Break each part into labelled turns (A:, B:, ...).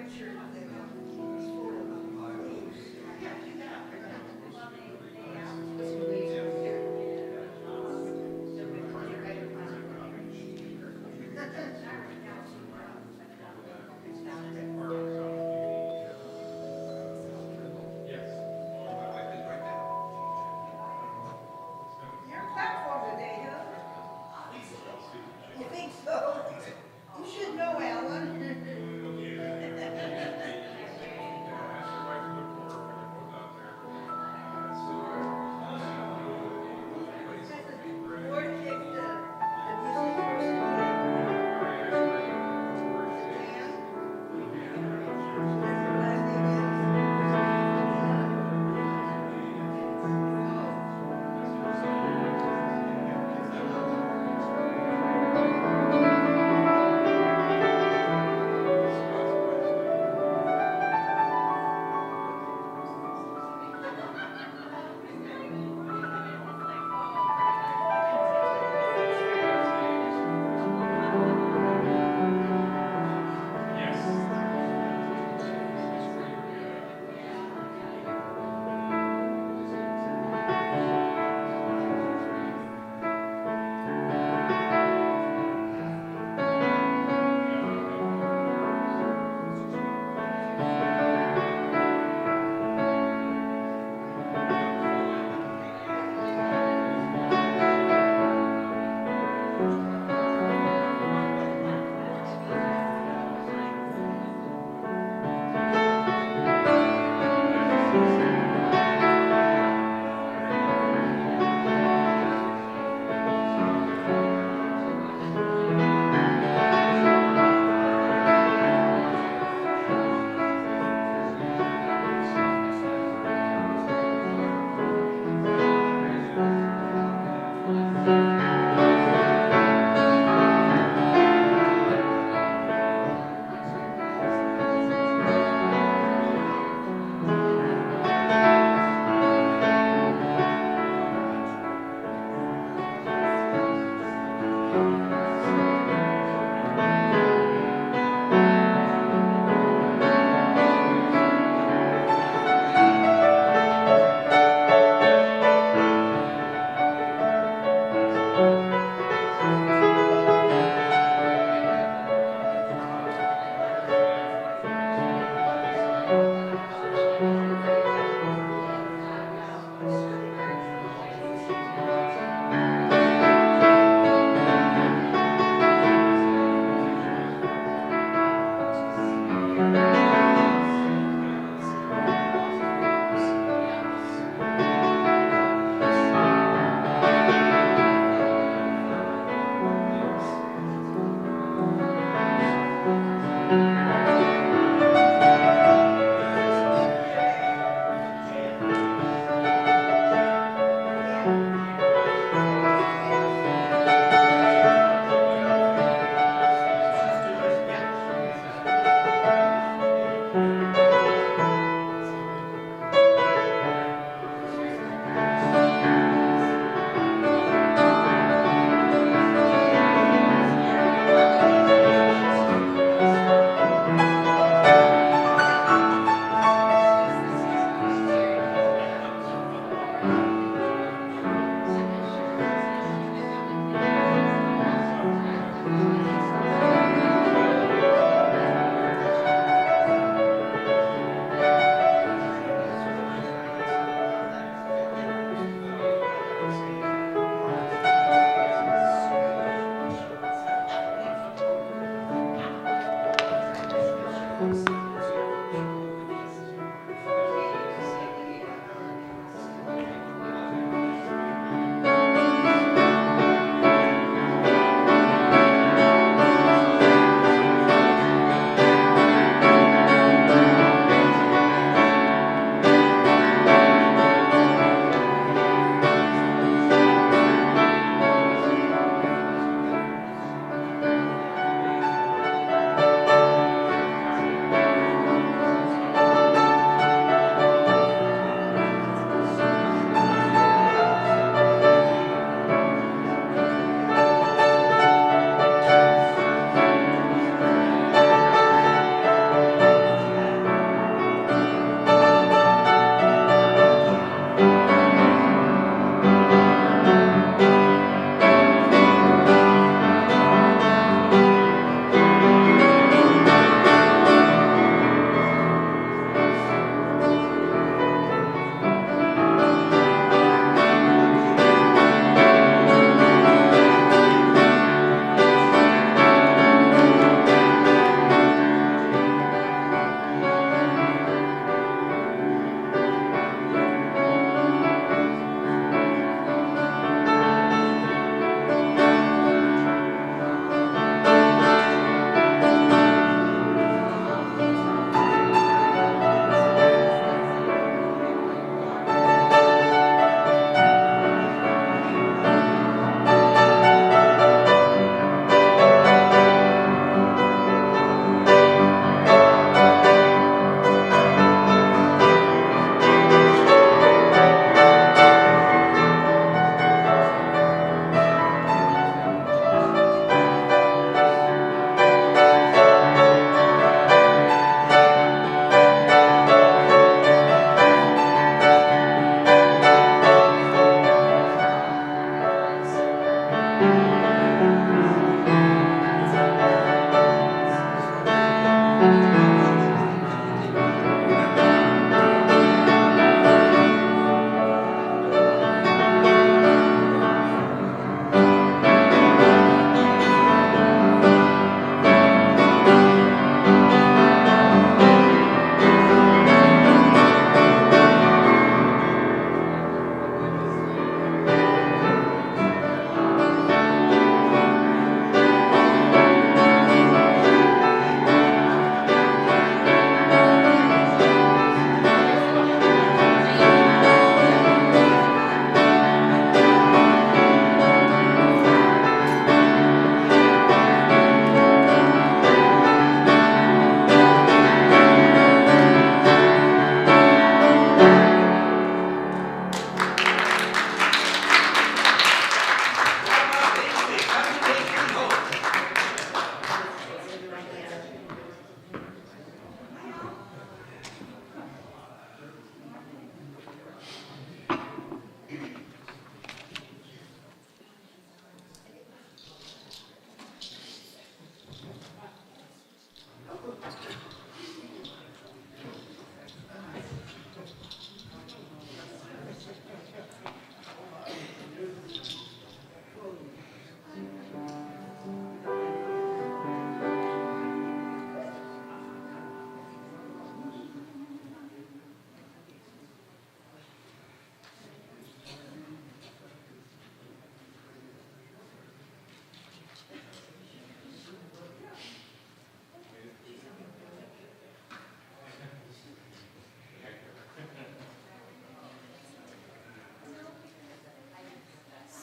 A: Your platform today, huh? You think so? You should know, Alan. Ward picked the music person today. Is it Dan? His last name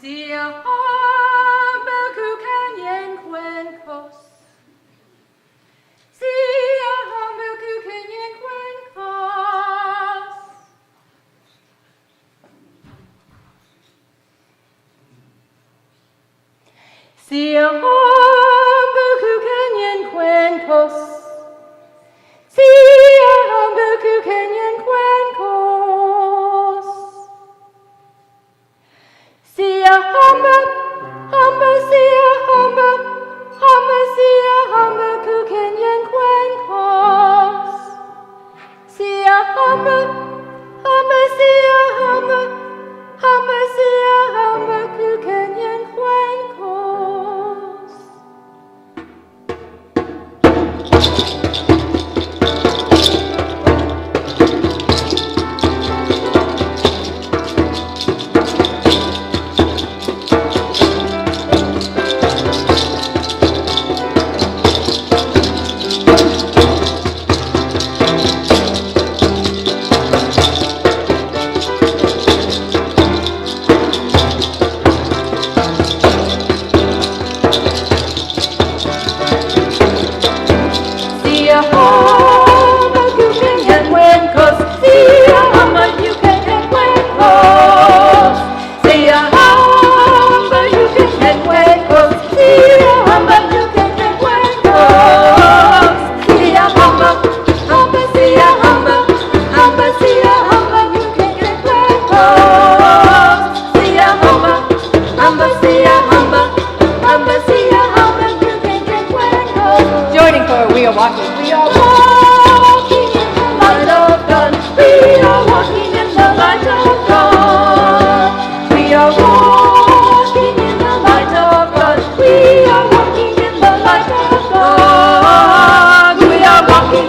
B: Sia hamba kukanyen kwenkos. Sia hamba kukanyen kwenkos. Sia hamba kukanyen kwenkos. Sia hamba kukanyen kwenkos. Sia hamba, sia hamba, sia hamba kukanyen kwenkos. Sia hamba, sia hamba, sia hamba kukanyen kwenkos. Joining for we are walking. We are walking in the light of God. We are walking in the light of God. We are walking in the light of God. We are walking in the light of God. We are walking,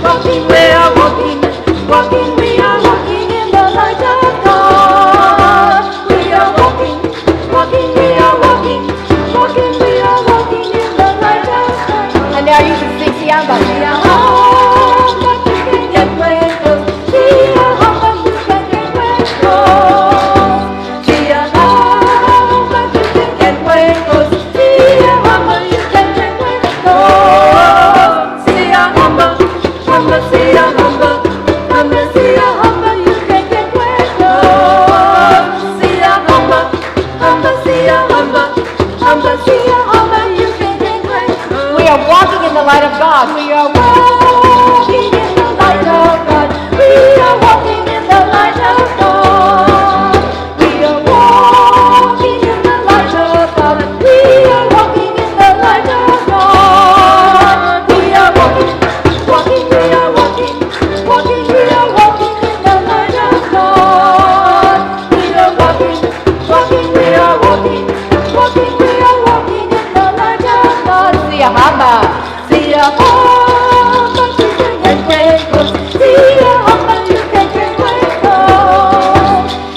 B: walking, we are walking, walking, we are walking in the light of God. We are walking, walking, we are walking, walking, we are walking in the light of God. And now you can sing Siamba. Siamba, you can get cuentos. Siamba, you can get cuentos. Siamba, you can get cuentos. Siamba, you can get cuentos. Siamba, Siamba, Siamba, Siamba, you can get cuentos. Siamba, Siamba, Siamba, you can get cuentos. We are walking in the light of God. We are walking in the light of God. We are walking in the light of God. We are walking in the light of God. We are walking in the light of God. We are walking, walking, we are walking, walking, we are walking in the light of God. We are walking, walking, we are walking, walking, we are walking in the light of God. Sia hamba, sia hamba, you can get cuentos. Sia hamba, you can get cuentos.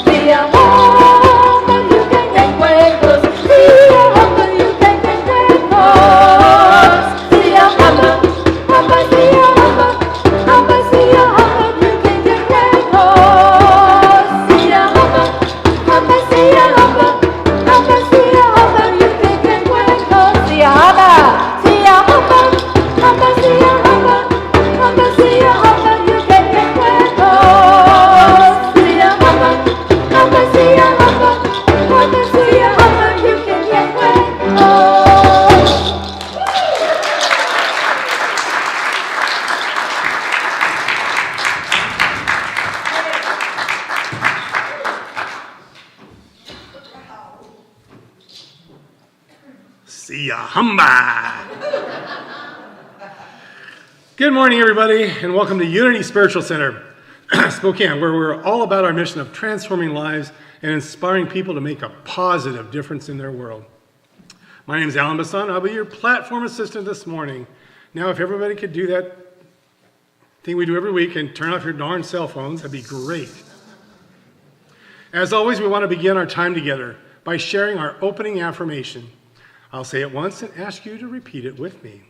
B: Sia hamba, you can get cuentos. Sia hamba, you can get cuentos. Sia hamba, sia hamba, sia hamba, you can get cuentos. Sia hamba, sia hamba, sia hamba, you can get cuentos. Sia hamba, sia hamba, sia hamba, sia hamba, you can get cuentos. Sia hamba, sia hamba, sia hamba, you can get cuentos.
C: See ya, humba! Good morning, everybody, and welcome to Unity Spiritual Center, Spokane, where we're all about our mission of transforming lives and inspiring people to make a positive difference in their world. My name is Alan Basson. I'll be your platform assistant this morning. Now, if everybody could do that thing we do every week and turn off your darn cell phones, that'd be great. As always, we want to begin our time together by sharing our opening affirmation. I'll say it once and ask you to repeat it with me.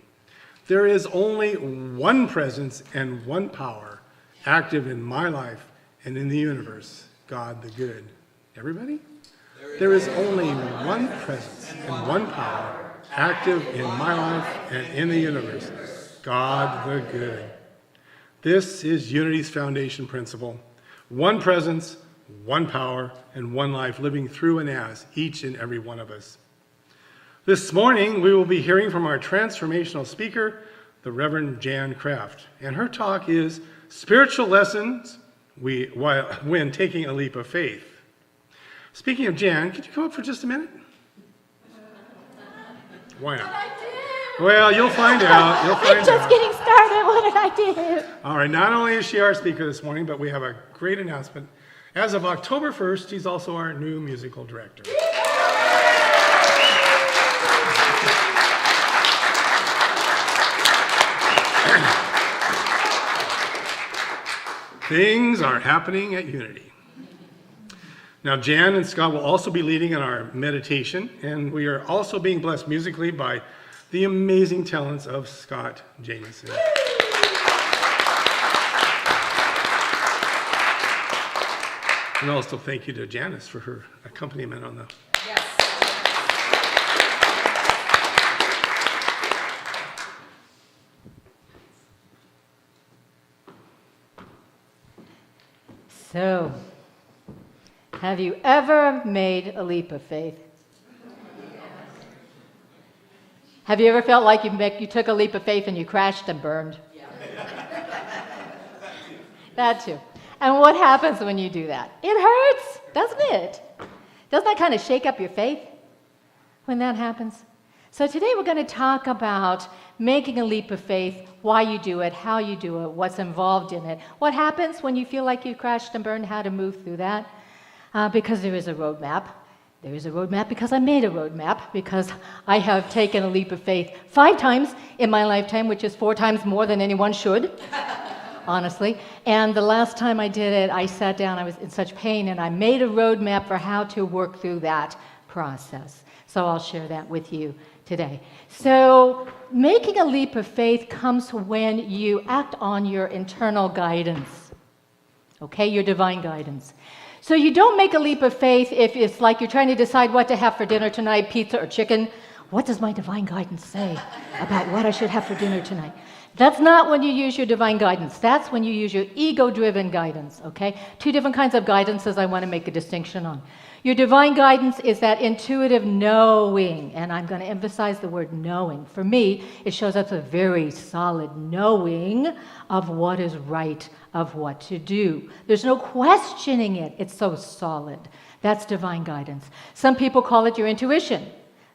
C: There is only one presence and one power active in my life and in the universe, God the good. Everybody? There There is only one presence and one power active in my life and in the universe, God the Good. This is Unity's foundation principle. One presence, one power, and one life living through and as each and every one of us. This morning, we will be hearing from our transformational speaker, the Reverend Jan Kraft, and her talk is Spiritual Lessons when Taking a Leap of Faith. Speaking of Jan, could you come up for just a minute? Why not? Well, you'll find out.
B: I'm just getting started. What did I do?
C: All right, not only is she our speaker this morning, but we have a great announcement. As of October 1st, she's also our new musical director. Things are happening at Unity. Now, Jan and Scott will also be leading in our meditation, and we are also being blessed musically by the amazing talents of Scott Jamieson. And also thank you to Janice for her accompaniment on the...
A: Yes.
B: So, have you ever made a leap of faith? Have you ever felt like you took a leap of faith and you crashed and burned? That too. And what happens when you do that? It hurts, doesn't it? Doesn't that kind of shake up your faith when that happens? So today we're going to talk about making a leap of faith, why you do it, how you do it, what's involved in it, what happens when you feel like you crashed and burned, how to move through that, because there is a roadmap. There is a roadmap because I made a roadmap, because I have taken a leap of faith 5 times in my lifetime, which is 4 times more than anyone should, honestly. And the last time I did it, I sat down, I was in such pain, and I made a roadmap for how to work through that process. So I'll share that with you today. So making a leap of faith comes when you act on your internal guidance, okay, your divine guidance. So you don't make a leap of faith if it's like you're trying to decide what to have for dinner tonight, pizza or chicken. What does my divine guidance say about what I should have for dinner tonight? That's not when you use your divine guidance. That's when you use your ego-driven guidance, okay? 2 different kinds of guidances I want to make a distinction on. Your divine guidance is that intuitive knowing, and I'm going to emphasize the word knowing. For me, it shows up as a very solid knowing of what is right, of what to do. There's no questioning it. It's so solid. That's divine guidance. Some people call it your intuition.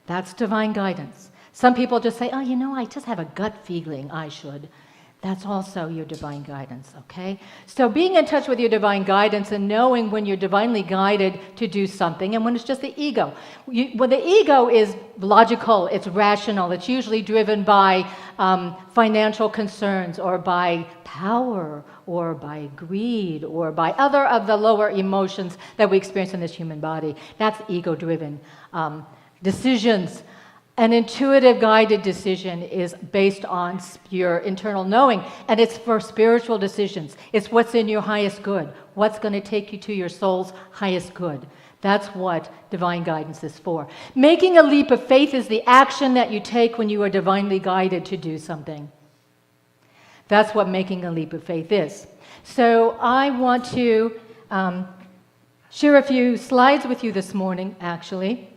B: That's divine guidance. Some people just say, oh, you know, I just have a gut feeling I should. That's also your divine guidance, okay? So being in touch with your divine guidance and knowing when you're divinely guided to do something and when it's just the ego. When the ego is logical, it's rational, it's usually driven by financial concerns or by power or by greed or by other of the lower emotions that we experience in this human body. That's ego-driven decisions. An intuitive guided decision is based on your internal knowing, and it's for spiritual decisions. It's what's in your highest good, what's going to take you to your soul's highest good. That's what divine guidance is for. Making a leap of faith is the action that you take when you are divinely guided to do something. That's what making a leap of faith is. So I want to share a few slides with you this morning, actually.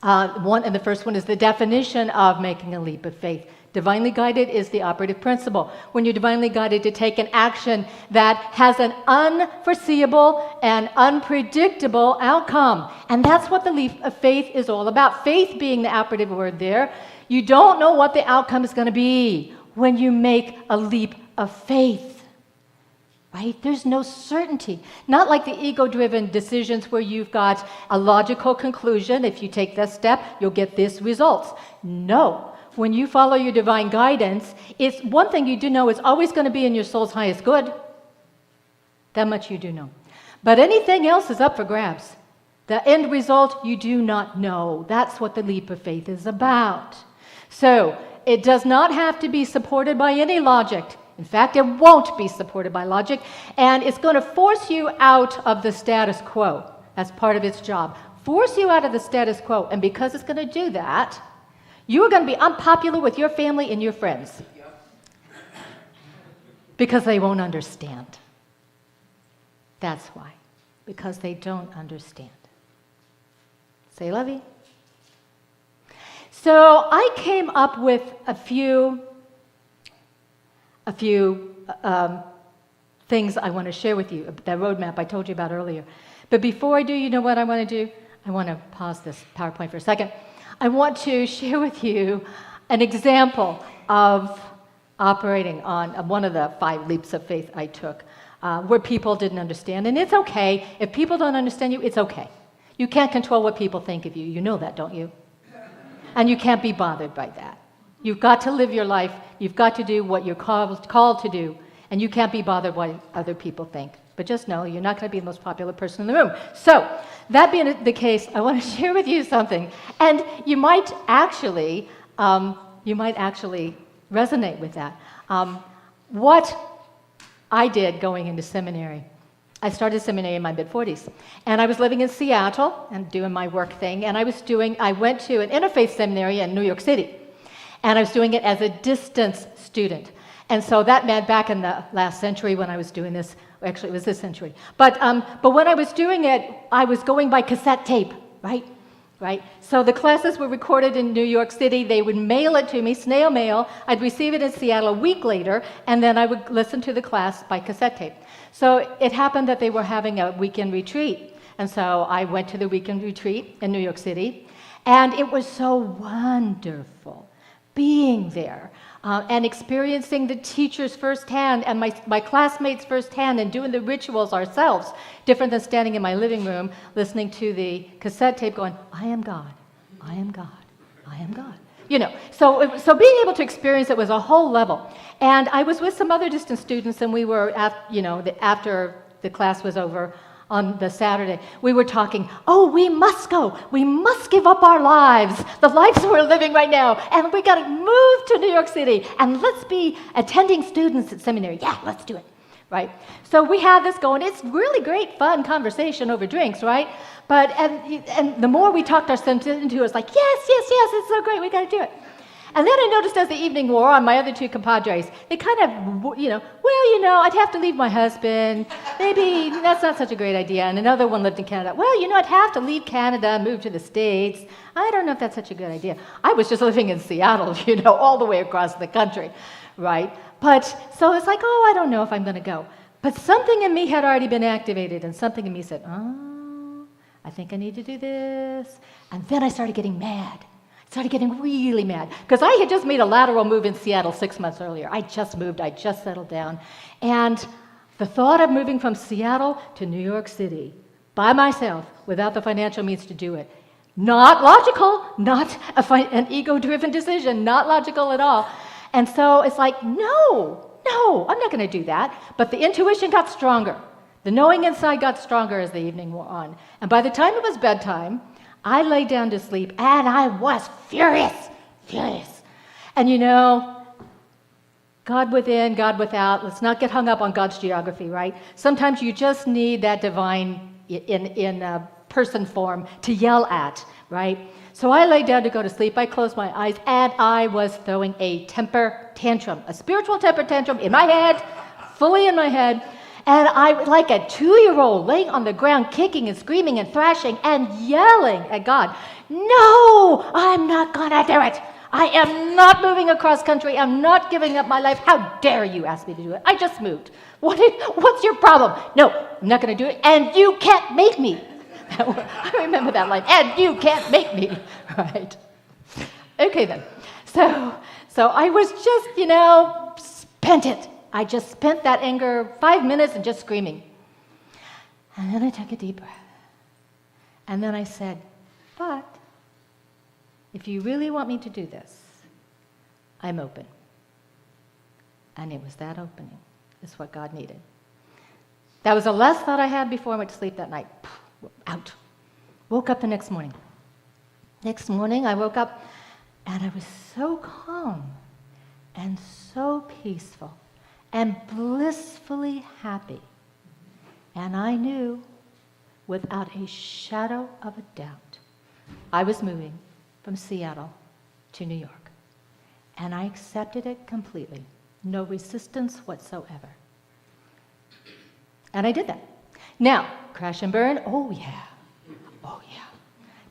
B: And the first one is the definition of making a leap of faith. Divinely guided is the operative principle. When you're divinely guided to take an action that has an unforeseeable and unpredictable outcome. And that's what the leap of faith is all about. Faith being the operative word there. You don't know what the outcome is going to be when you make a leap of faith. Right? There's no certainty. Not like the ego-driven decisions where you've got a logical conclusion. If you take this step, you'll get this results. No. When you follow your divine guidance, it's one thing you do know is always going to be in your soul's highest good. That much you do know. But anything else is up for grabs. The end result, you do not know. That's what the leap of faith is about. So, it does not have to be supported by any logic. In fact, it won't be supported by logic, and it's going to force you out of the status quo. That's part of its job. force you out of the status quo. And because it's going to do that, you are going to be unpopular with your family and your friends. Because they won't understand. That's why. Because they don't understand. Say, Lovey. So I came up with a few things I want to share with you, that roadmap I told you about earlier. But before I do, you know what I want to do? I want to pause this PowerPoint for a second. I want to share with you an example of operating on one of the 5 leaps of faith I took, where people didn't understand. And it's okay. If people don't understand you, it's okay. You can't control what people think of you. You know that, don't you? And you can't be bothered by that. You've got to live your life. You've got to do what you're called to do. And you can't be bothered by what other people think. But just know you're not going to be the most popular person in the room. So, that being the case, I want to share with you something. And you might actually resonate with that. What I did going into seminary, I started seminary in my mid-40s. And I was living in Seattle and doing my work thing. And I went to an interfaith seminary in New York City. And I was doing it as a distance student. And so that meant back in the last century when I was doing this, actually it was this century. But when I was doing it, I was going by cassette tape, right? So the classes were recorded in New York City. They would mail it to me, snail mail. I'd receive it in Seattle a week later, and then I would listen to the class by cassette tape. So it happened that they were having a weekend retreat. And so I went to the weekend retreat in New York City, and it was so wonderful being there. And experiencing the teachers firsthand and my classmates firsthand and doing the rituals ourselves, different than standing in my living room listening to the cassette tape going, I am God, I am God, I am God. You know, so being able to experience it was a whole level. And I was with some other distant students, and we were, after the class was over, on the Saturday, we were talking, we must go. We must give up our lives, the lives we're living right now, and we got to move to New York City, and let's be attending students at seminary. Yeah, let's do it, right? So we had this going. It's really great, fun conversation over drinks, right? But, and the more we talked ourselves into it, was like, yes, it's so great, we got to do it. And then I noticed as the evening wore on, my other 2 compadres, they kind of, I'd have to leave my husband. Maybe that's not such a great idea. And another one lived in Canada. I'd have to leave Canada and move to the States. I don't know if that's such a good idea. I was just living in Seattle, all the way across the country, right? But, so it's like, I don't know if I'm going to go. But something in me had already been activated, and something in me said, I think I need to do this. And then I started getting mad. Started getting really mad because I had just made a lateral move in Seattle 6 months earlier. I just moved, I just settled down. And the thought of moving from Seattle to New York City by myself without the financial means to do it, not logical, not an ego-driven decision, not logical at all. And so it's like, no, I'm not going to do that. But the intuition got stronger. The knowing inside got stronger as the evening wore on. And by the time it was bedtime, I lay down to sleep, and I was furious. And God within, God without, let's not get hung up on God's geography, right? Sometimes you just need that divine in person form to yell at, right? So I lay down to go to sleep, I closed my eyes, and I was throwing a temper tantrum, a spiritual temper tantrum in my head, fully in my head. And I, like a 2-year-old, laying on the ground, kicking and screaming and thrashing and yelling at God, no, I'm not going to do it. I am not moving across country. I'm not giving up my life. How dare you ask me to do it? I just moved. What's your problem? No, I'm not going to do it, and you can't make me. I remember that line, and you can't make me, right? Okay, then. So I was just, spent it. I just spent that anger 5 minutes and just screaming. And then I took a deep breath. And then I said, but if you really want me to do this, I'm open. And it was that opening is what God needed. That was the last thought I had before I went to sleep that night. Out. Woke up the next morning. Next morning, I woke up and I was so calm and so peaceful and blissfully happy. And I knew without a shadow of a doubt, I was moving from Seattle to New York. And I accepted it completely. No resistance whatsoever. And I did that. Now, crash and burn, oh yeah. Oh yeah.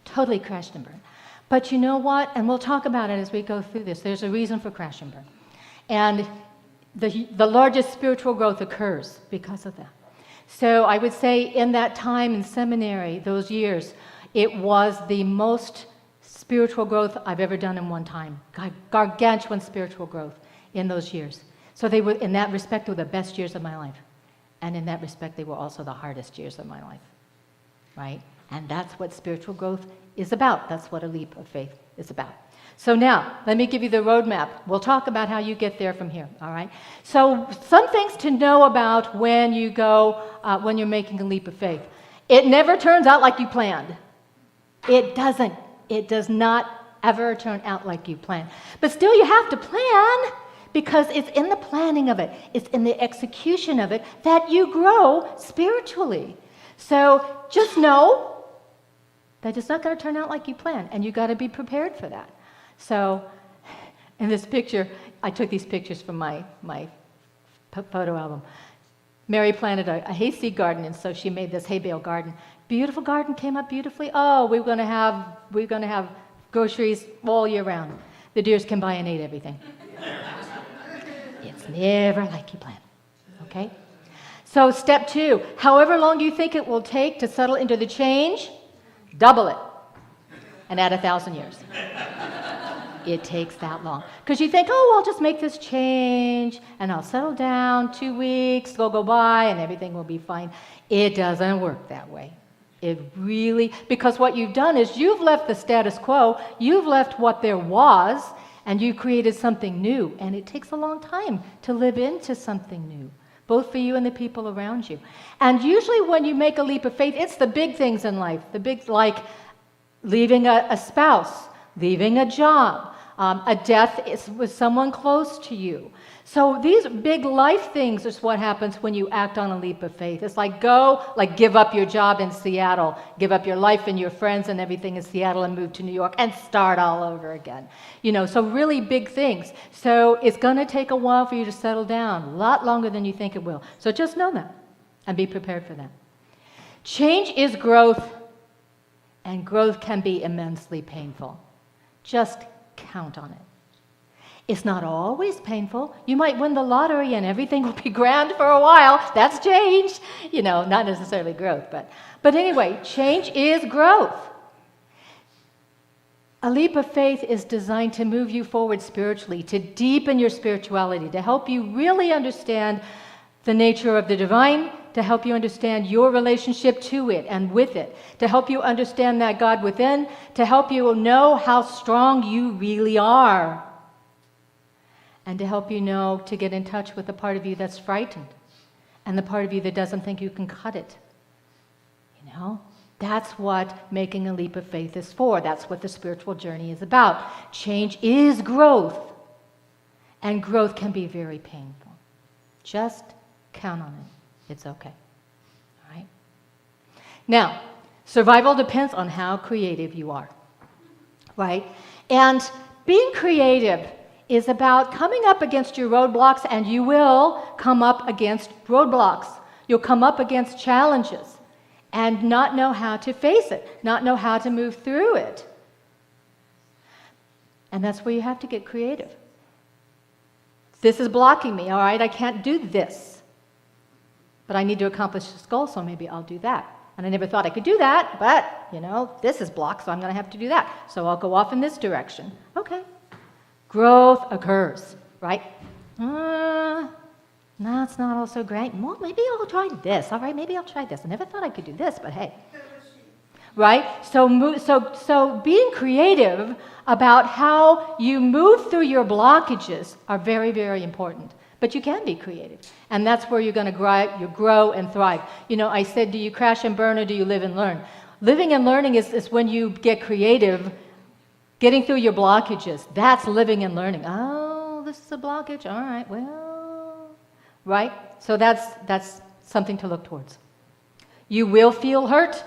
B: Totally crashed and burned. But you know what? And we'll talk about it as we go through this. There's a reason for crash and burn. And the largest spiritual growth occurs because of that. So I would say in that time in seminary, those years, it was the most spiritual growth I've ever done in one time. Gargantuan spiritual growth in those years. So they were, in that respect, were the best years of my life. And in that respect, they were also the hardest years of my life. Right? And that's what spiritual growth is about. That's what a leap of faith is about. So now, let me give you the roadmap. We'll talk about how you get there from here, all right? So some things to know about when you go, when you're making a leap of faith. It never turns out like you planned. It doesn't. It does not ever turn out like you planned. But still, you have to plan, because it's in the planning of it, it's in the execution of it that you grow spiritually. So just know that it's not going to turn out like you planned, and you got to be prepared for that. So in this picture, I took these pictures from my photo album. Mary planted a hayseed garden, and so she made this hay bale garden. Beautiful garden, came up beautifully. Oh, we're going to have groceries all year round. The deers came by and ate everything. It's never like you planned. Okay? So step 2, however long you think it will take to settle into the change, double it and add 1,000 years. It takes that long. Because you think, oh, I'll just make this change and I'll settle down, 2 weeks will go by and everything will be fine. It doesn't work that way. It really, because what you've done is you've left the status quo, you've left what there was, and you created something new. And it takes a long time to live into something new, both for you and the people around you. And usually when you make a leap of faith, it's the big things in life, the big, like leaving a spouse, leaving a job, a death with someone close to you. So these big life things is what happens when you act on a leap of faith. It's like give up your job in Seattle, give up your life and your friends and everything in Seattle and move to New York and start all over again. You know, so really big things. So it's going to take a while for you to settle down, a lot longer than you think it will. So just know that and be prepared for that. Change is growth, and growth can be immensely painful. Just count on it. It's not always painful. You might win the lottery and everything will be grand for a while. That's change. You know, not necessarily growth, but anyway, change is growth. A leap of faith is designed to move you forward spiritually, to deepen your spirituality, to help you really understand the nature of the divine, to help you understand your relationship to it and with it, to help you understand that God within, to help you know how strong you really are, and to help you know to get in touch with the part of you that's frightened and the part of you that doesn't think you can cut it. You know, that's what making a leap of faith is for. That's what the spiritual journey is about. Change is growth, and growth can be very painful. Just count on it. It's okay. All right? Now, survival depends on how creative you are, right? And being creative is about coming up against your roadblocks, and you will come up against roadblocks. You'll come up against challenges and not know how to face it, not know how to move through it. And that's where you have to get creative. This is blocking me, all right? I can't do this. But I need to accomplish this goal, so maybe I'll do that. And I never thought I could do that, but, you know, this is blocked, so I'm going to have to do that. So I'll go off in this direction. Okay. Growth occurs, right? That's not all so great. Well, maybe I'll try this. All right, maybe I'll try this. I never thought I could do this, but hey. Right? So being creative about how you move through your blockages are very, very important. But you can be creative. And that's where you're going to grow and thrive. You know, I said, do you crash and burn or do you live and learn? Living and learning is when you get creative, getting through your blockages. That's living and learning. Oh, this is a blockage. All right, well, right? So that's something to look towards. You will feel hurt.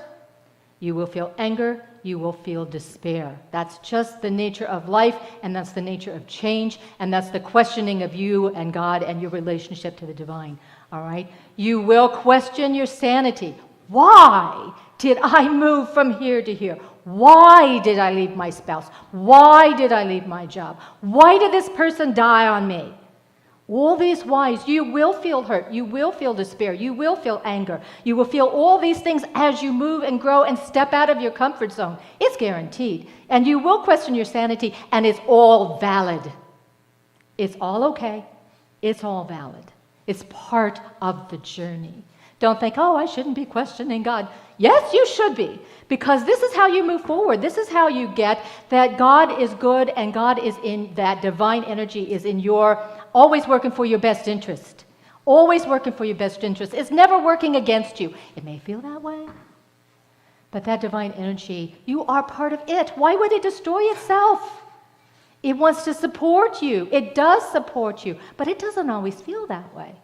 B: You will feel anger. You will feel despair. That's just the nature of life, and that's the nature of change, and that's the questioning of you and God and your relationship to the divine. All right? You will question your sanity. Why did I move from here to here? Why did I leave my spouse? Why did I leave my job? Why did this person die on me? All these whys, you will feel hurt, you will feel despair, you will feel anger, you will feel all these things as you move and grow and step out of your comfort zone. It's guaranteed. And you will question your sanity, and it's all valid. It's all okay. It's all valid. It's part of the journey. Don't think, oh, I shouldn't be questioning God. Yes, you should be, because this is how you move forward. This is how you get that God is good, and God is in that divine energy is in your always working for your best interest. Always working for your best interest. It's never working against you. It may feel that way, but that divine energy, you are part of it. Why would it destroy itself? It wants to support you. It does support you, but it doesn't always feel that way.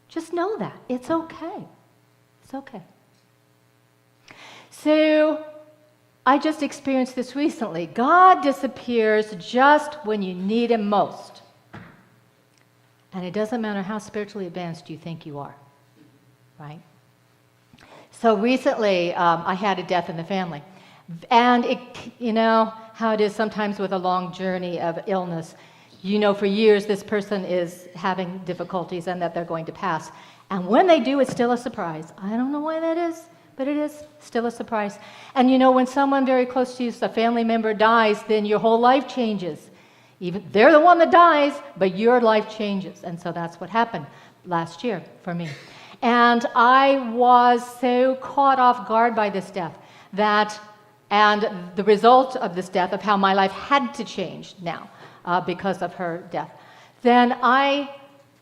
B: Just know that. It's okay. It's okay. So, I just experienced this recently. God disappears just when you need Him most. And it doesn't matter how spiritually advanced you think you are, right? So recently, I had a death in the family. And it, you know how it is sometimes with a long journey of illness. You know for years this person is having difficulties and that they're going to pass. And when they do, it's still a surprise. I don't know why that is, but it is still a surprise. And you know, when someone very close to you, a family member dies, then your whole life changes. Even they're the one that dies, but your life changes. And so that's what happened last year for me. And I was so caught off guard by this death and the result of this death, of how my life had to change now because of her death. Then I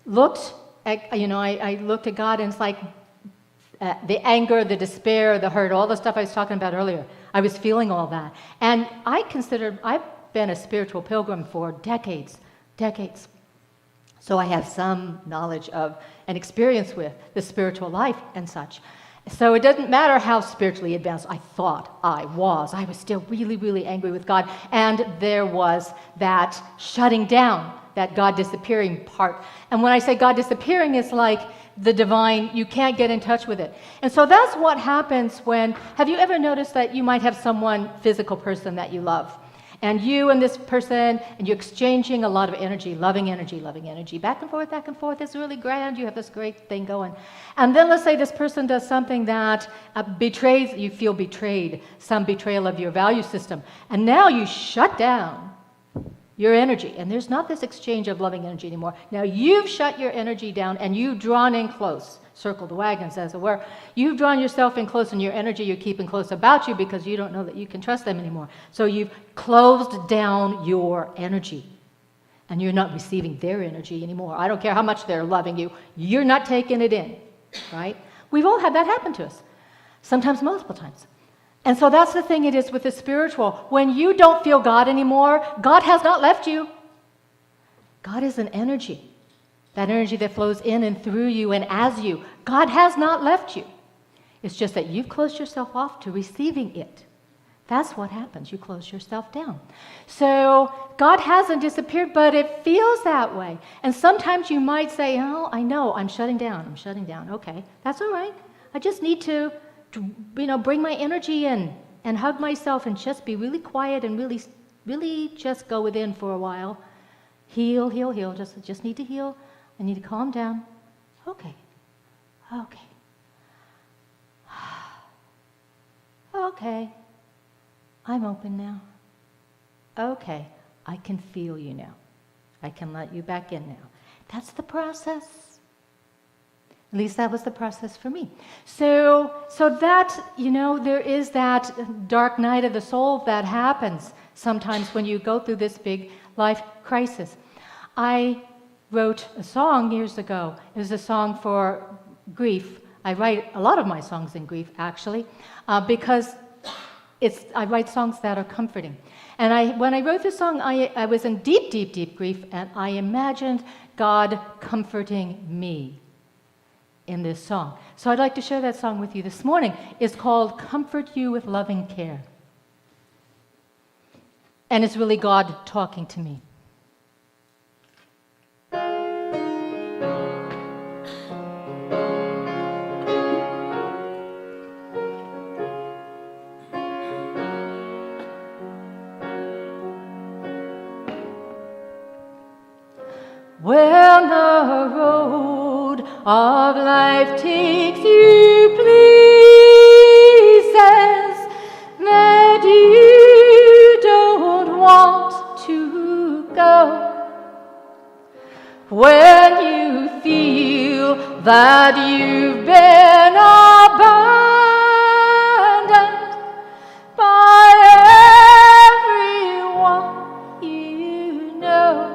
B: looked at, I looked at God, and it's like the anger, the despair, the hurt, all the stuff I was talking about earlier. I was feeling all that. And I've been a spiritual pilgrim for decades. So I have some knowledge of and experience with the spiritual life and such. So it doesn't matter how spiritually advanced I thought I was still really, really angry with God. And there was that shutting down, that God disappearing part. And when I say God disappearing, it's like the divine, you can't get in touch with it. And so that's what happens have you ever noticed that you might have someone, physical person that you love? And you and this person, and you're exchanging a lot of energy, loving energy, back and forth. It's really grand. You have this great thing going. And then let's say this person does something that betrays, you feel betrayed, some betrayal of your value system. And now you shut down your energy. And there's not this exchange of loving energy anymore. Now you've shut your energy down, and you've drawn in close. Circle the wagons, as it were. You've drawn yourself in close, and your energy you're keeping close about you because you don't know that you can trust them anymore. So you've closed down your energy, and you're not receiving their energy anymore. I don't care how much they're loving you. You're not taking it in, right? We've all had that happen to us, sometimes multiple times. And so that's the thing it is with the spiritual. When you don't feel God anymore, God has not left you. God is an energy. That energy that flows in and through you and as you. God has not left you. It's just that you've closed yourself off to receiving it. That's what happens. You close yourself down. So God hasn't disappeared, but it feels that way. And sometimes you might say, oh, I know, I'm shutting down. Okay, that's all right. I just need to bring my energy in and hug myself and just be really quiet and really, really just go within for a while. Heal. Just need to heal. I need to calm down. Okay. Okay. I'm open now. Okay. I can feel you now. I can let you back in now. That's the process. At least that was the process for me. So that, there is that dark night of the soul that happens sometimes when you go through this big life crisis. I wrote a song years ago. It was a song for grief. I write a lot of my songs in grief, actually, because I write songs that are comforting. And when I wrote this song, I was in deep, deep, deep grief, and I imagined God comforting me in this song. So I'd like to share that song with you this morning. It's called Comfort You with Loving Care. And it's really God talking to me. When the road of life takes you places that you don't want to go, when you feel that you've been abandoned by everyone you know,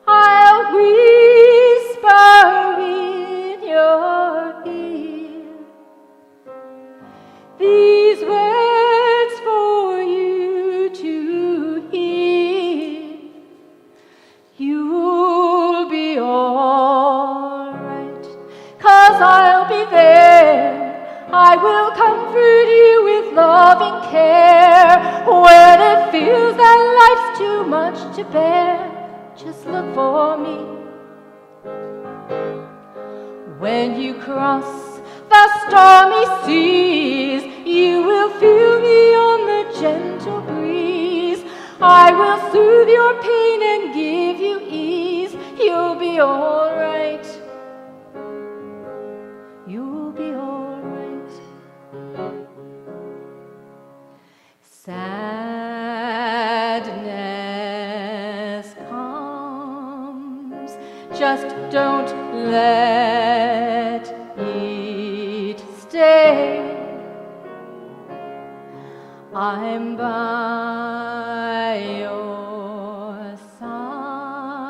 B: I'll whisper in your ear these words for you to hear. You'll be all right, 'cause I'll be there. I will comfort you with loving care. When it feels that life's too much to bear, just look for me. When you cross the stormy seas, you will feel me on the gentle breeze. I will soothe your pain and give you ease. You'll be all right. You'll be all right. Sadness comes, just don't let it stay. I'm by your side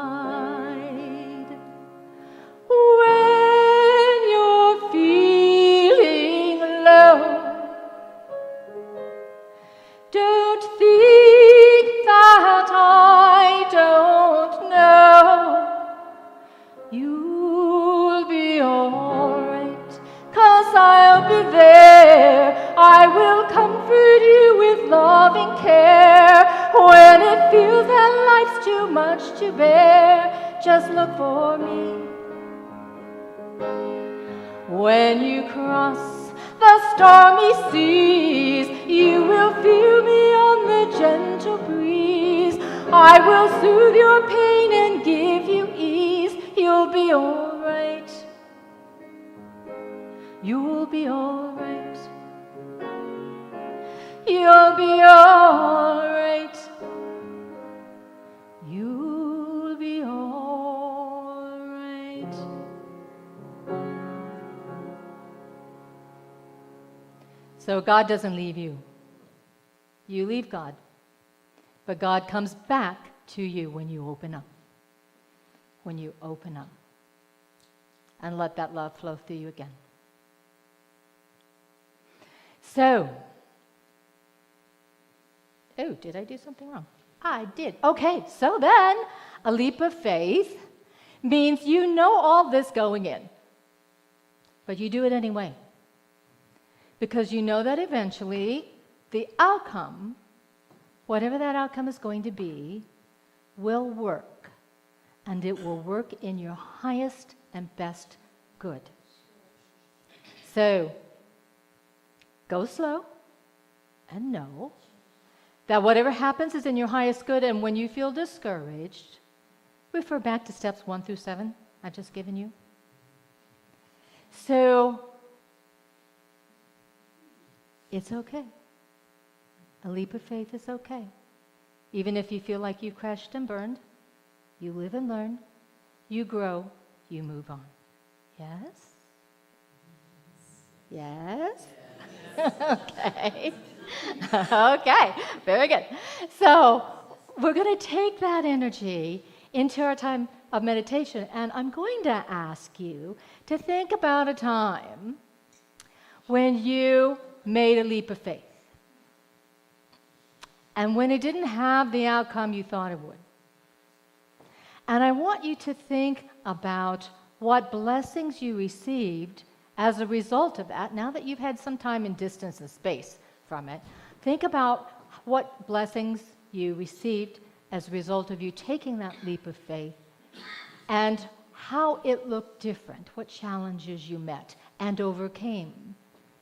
B: when you're feeling low. Don't think that I don't know. You'll be all right, 'cause I'll be there. I will comfort you with loving care. When it feels that life's too much to bear, just look for me. When you cross the stormy seas, you will feel me on the gentle breeze. I will soothe your pain and give you ease. You'll be all right. You'll be all right. You'll be all right. You'll be all right. So God doesn't leave you. You leave God. But God comes back to you when you open up. When you open up. And let that love flow through you again. So, did I do something wrong? I did. Okay, so then a leap of faith means you know all this going in, but you do it anyway. Because you know that eventually the outcome, whatever that outcome is going to be, will work. And it will work in your highest and best good. So, go slow and know that whatever happens is in your highest good, and when you feel discouraged, refer back to steps 1 through 7 I've just given you. So, it's okay. A leap of faith is okay. Even if you feel like you've crashed and burned, you live and learn, you grow, you move on. Yes? Yes? Okay. Okay, very good. So we're going to take that energy into our time of meditation, and I'm going to ask you to think about a time when you made a leap of faith and when it didn't have the outcome you thought it would. And I want you to think about what blessings you received as a result of that. Now that you've had some time in distance and space from it, think about what blessings you received as a result of you taking that leap of faith and how it looked different, what challenges you met and overcame.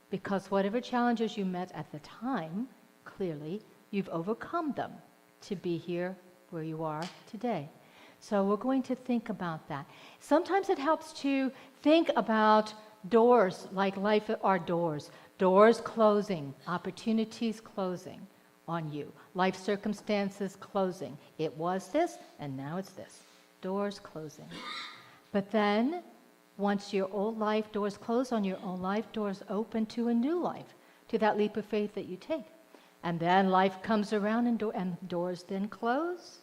B: Because whatever challenges you met at the time, clearly, you've overcome them to be here where you are today. So we're going to think about that. Sometimes it helps to think about doors, like life are doors. Doors closing, opportunities closing on you. Life circumstances closing. It was this, and now it's this. Doors closing. But then, once your old life doors close on your own life, doors open to a new life, to that leap of faith that you take. And then life comes around and doors then close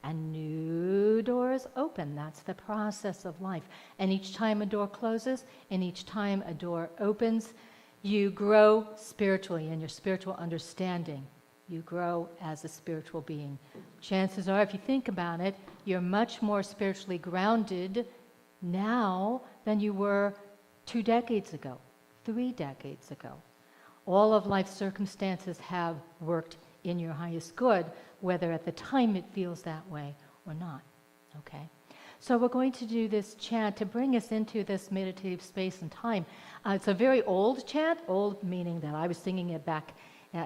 B: and new doors open. That's the process of life. And each time a door closes and each time a door opens, you grow spiritually in your spiritual understanding. You grow as a spiritual being. Chances are, if you think about it, you're much more spiritually grounded now than you were 2 decades ago, 3 decades ago. All of life's circumstances have worked in your highest good, whether at the time it feels that way or not. Okay? So we're going to do this chant to bring us into this meditative space and time. It's a very old chant, old meaning that I was singing it back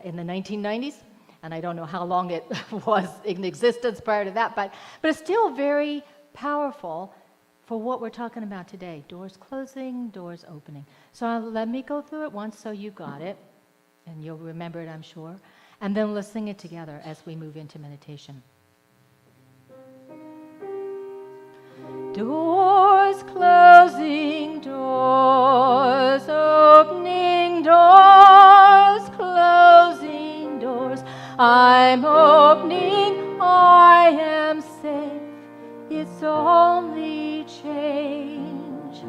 B: in the 1990s, and I don't know how long it was in existence prior to that, but it's still very powerful for what we're talking about today. Doors closing, doors opening. So let me go through it once so you got it, and you'll remember it, I'm sure. And then let's sing it together as we move into meditation. Doors closing, doors opening, doors closing, doors I'm opening, I am safe, it's only change.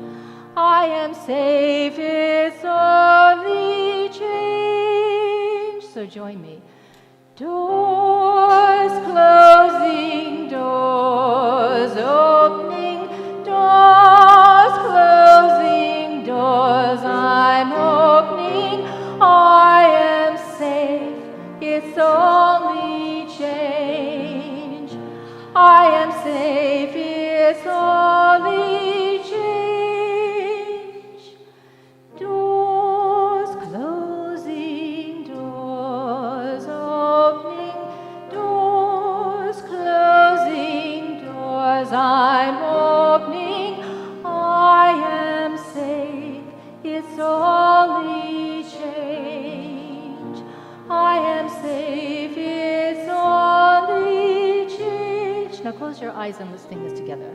B: I am safe, it's only change. So join me. Doors closing, doors opening, doors closing, doors I'm opening, I am safe, it's only change. I am safe, it's only change. Doors closing, doors opening, doors closing, doors I'm opening, I am safe, it's only change. I am safe, it's only change. Now close your eyes and let's sing this together.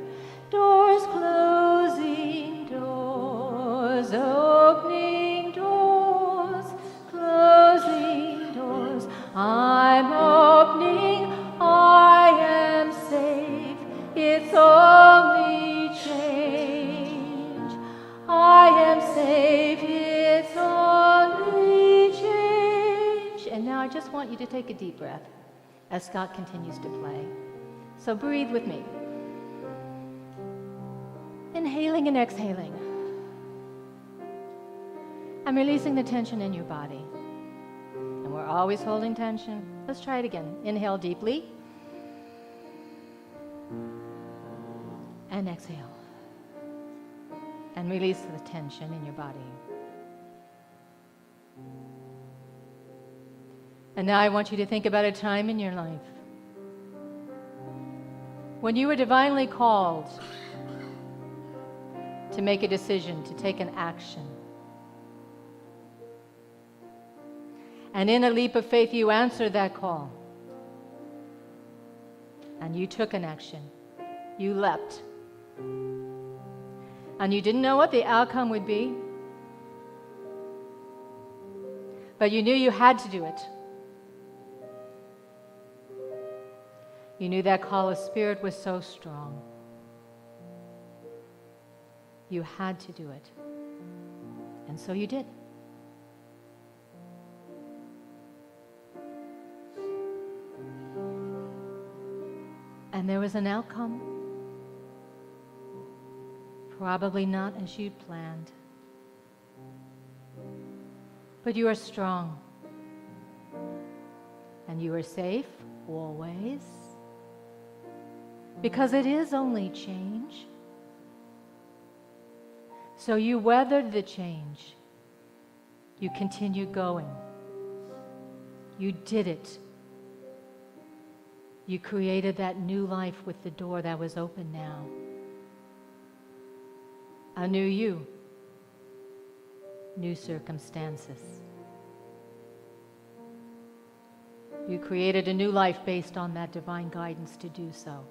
B: Doors closing, doors opening, doors closing, doors I'm opening, I am safe, it's only change. I am safe, it's only change. And now I just want you to take a deep breath as Scott continues to play. So breathe with me. Inhaling and exhaling. I'm releasing the tension in your body. And we're always holding tension. Let's try it again. Inhale deeply. And exhale. And release the tension in your body. And now I want you to think about a time in your life when you were divinely called to make a decision, to take an action. And in a leap of faith, you answered that call. And you took an action. You leapt. And you didn't know what the outcome would be, but you knew you had to do it. You knew that call of spirit was so strong. You had to do it. And so you did. And there was an outcome Probably not as you'd planned. But you are strong. And you are safe always. Because it is only change. So you weathered the change. You continued going. You did it. You created that new life with the door that was open now. A new you. New circumstances. You created a new life based on that divine guidance to do so.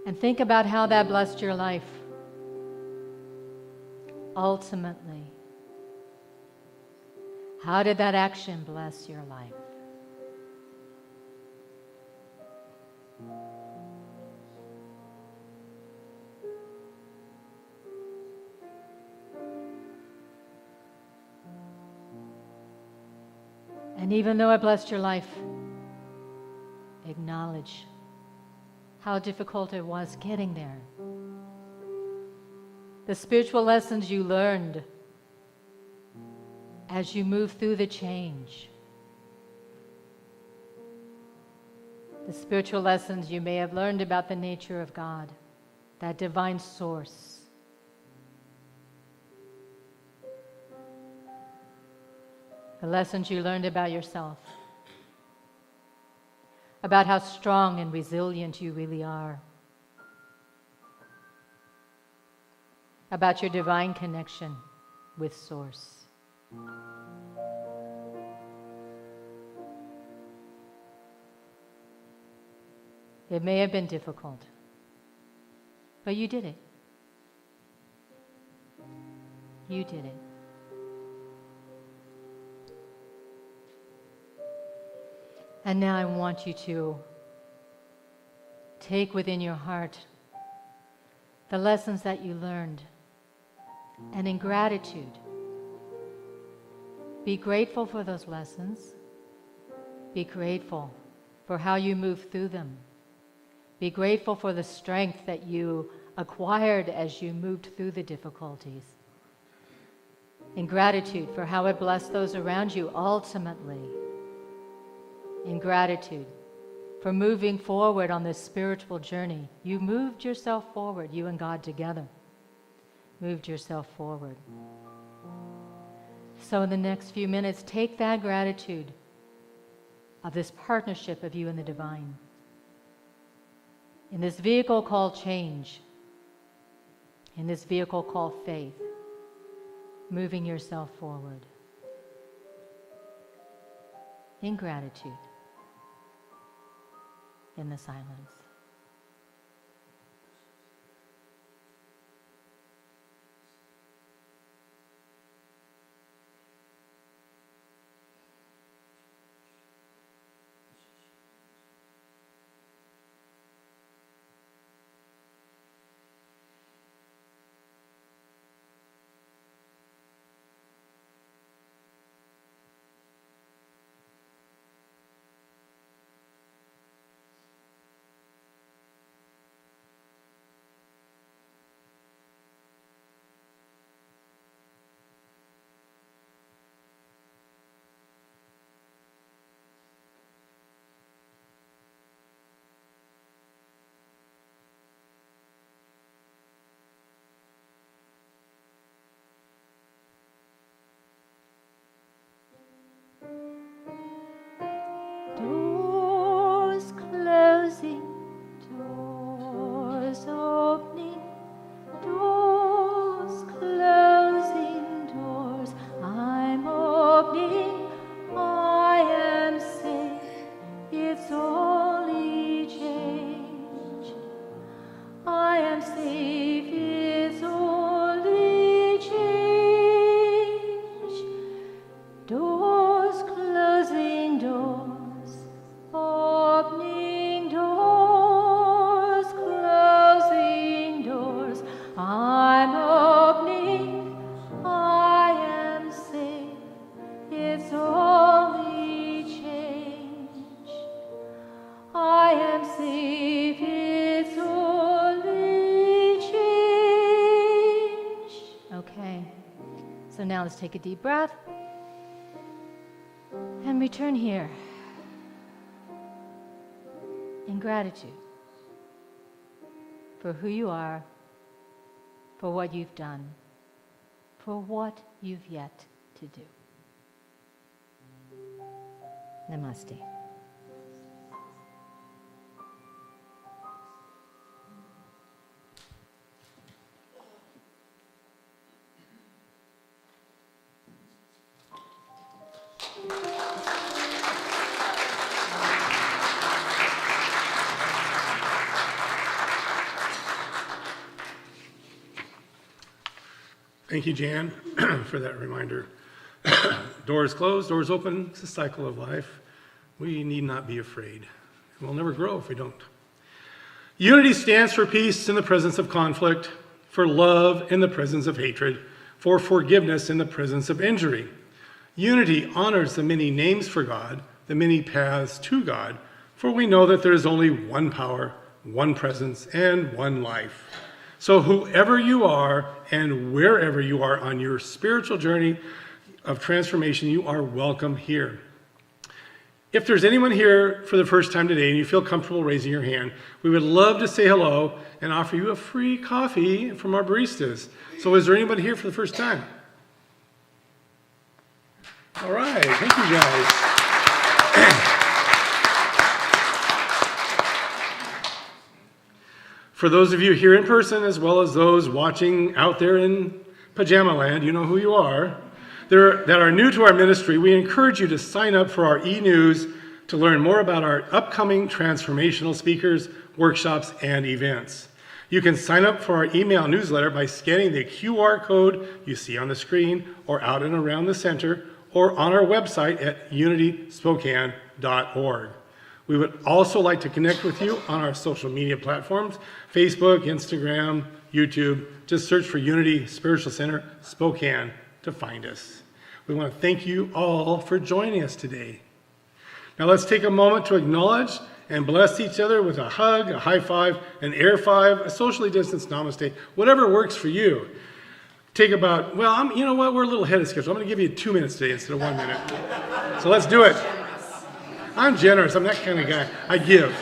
B: And think about how that blessed your life. Ultimately, how did that action bless your life? And even though it blessed your life, acknowledge how difficult it was getting there. The spiritual lessons you learned as you move through the change. The spiritual lessons you may have learned about the nature of God, that divine source. The lessons you learned about yourself, about how strong and resilient you really are, about your divine connection with Source. It may have been difficult, but you did it. You did it. And now I want you to take within your heart the lessons that you learned, and in gratitude, be grateful for those lessons. Be grateful for how you moved through them. Be grateful for the strength that you acquired as you moved through the difficulties. In gratitude for how it blessed those around you ultimately. In gratitude for moving forward on this spiritual journey. You moved yourself forward, you and God together. Moved yourself forward. So in the next few minutes, take that gratitude of this partnership of you and the divine. In this vehicle called change, in this vehicle called faith, moving yourself forward. In gratitude. In the silence. now let's take a deep breath and return here in gratitude for who you are, for what you've done, for what you've yet to do. Namaste.
C: Thank you, Jan, for that reminder. Doors closed, doors open. It's a cycle of life. We need not be afraid. We'll never grow if we don't. Unity stands for peace in the presence of conflict, for love in the presence of hatred, for forgiveness in the presence of injury. Unity honors the many names for God, the many paths to God, for we know that there is only one power, one presence, and one life. So whoever you are and wherever you are on your spiritual journey of transformation, you are welcome here. If there's anyone here for the first time today and you feel comfortable raising your hand, we would love to say hello and offer you a free coffee from our baristas. So is there anybody here for the first time? All right, thank you guys. For those of you here in person, as well as those watching out there in pajama land, you know who you are, that are new to our ministry, we encourage you to sign up for our e-news to learn more about our upcoming transformational speakers, workshops, and events. You can sign up for our email newsletter by scanning the QR code you see on the screen or out and around the center or on our website at unityspokane.org. We would also like to connect with you on our social media platforms, Facebook, Instagram, YouTube. Just search for Unity Spiritual Center Spokane to find us. We want to thank you all for joining us today. Now let's take a moment to acknowledge and bless each other with a hug, a high five, an air five, a socially distanced namaste, whatever works for you. Take about, you know what, we're a little ahead of schedule. I'm going to give you 2 minutes today instead of 1 minute. So let's do it. I'm generous. I'm that kind of guy. I give.